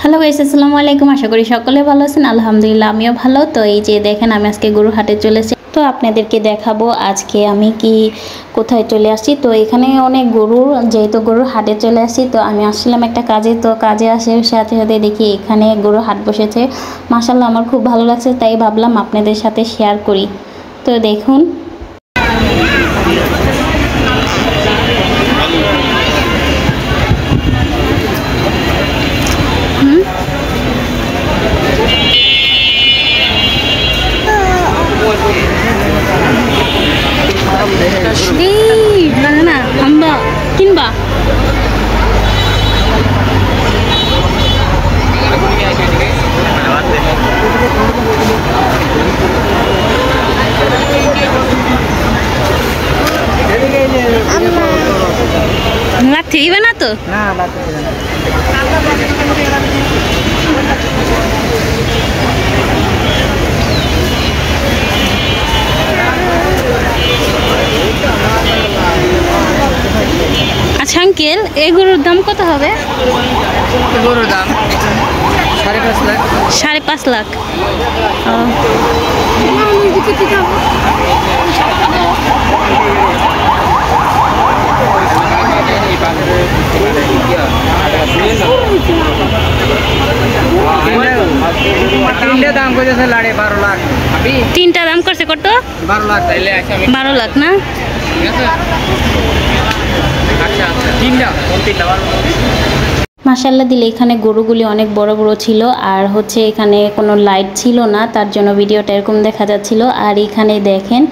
Hello guys, আসসালামু আলাইকুম। আশা করি সকলে ভালো আছেন। আলহামদুলিল্লাহ আমিও ভালো। তো এই যে দেখেন, আমি আজকে গরুর হাটে চলেছি। তো আপনাদেরকে দেখাবো আজকে আমি কি কোথায় চলে আসছি। তো এখানে অনেক গরু, যেহেতু গরুর হাটে চলে আসছি, তো আমি আসছিলাম একটা কাজে। তো কাজে আসার সাথে সাথে দেখি এখানে গরুর হাট বসেছে। মাশাআল্লাহ, আমার খুব ভালো লাগছে, তাই ভাবলাম আপনাদের সাথে শেয়ার করি। তো দেখুন, না আমরা কিনবা লাথি দিবে না তো? না, লাথি দিবে না। আচ্ছা আঙ্কেল, এই গরুর দাম কত হবে? গরুর দাম 5.5 লাখ। 5.5 লাখ। দাম করেছে 12.5 লাখ। তিনটা দাম করছে কত? 12 লাখ। 12 লাখ না? আচ্ছা তিনটা মাশাআল্লাহ দিলে এখানে গরুগুলি অনেক বড় বড় ছিল, আর হচ্ছে এখানে কোনো লাইট ছিল না, তার জন্য ভিডিওটা এরকম দেখা যাচ্ছিল। আর এখানে দেখেন,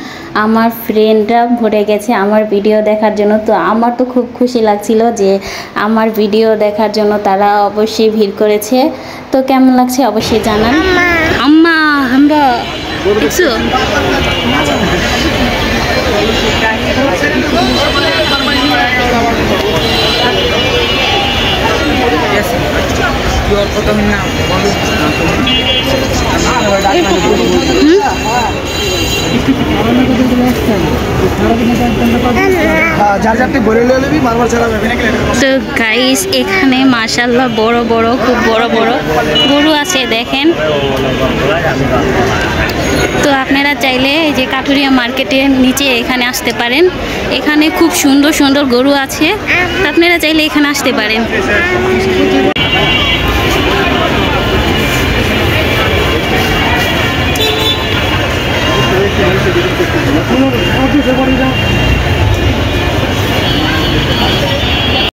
আমার ফ্রেন্ডরা ভরে গেছে আমার ভিডিও দেখার জন্য। তো আমার তো খুব খুশি লাগছিল যে আমার ভিডিও দেখার জন্য তারা অবশ্যই ভিড় করেছে। তো কেমন লাগছে অবশ্যই জানান। আম্মা আমরা দেখছো তো গাইস, এখানে মাশাআল্লাহ বড় বড়, খুব বড় বড় গরু আছে দেখেন। তো আপনারা চাইলে এই যে কাঠুরিয়া মার্কেটের নিচে এখানে আসতে পারেন। এখানে খুব সুন্দর সুন্দর গরু আছে, আপনারা চাইলে এখানে আসতে পারেন।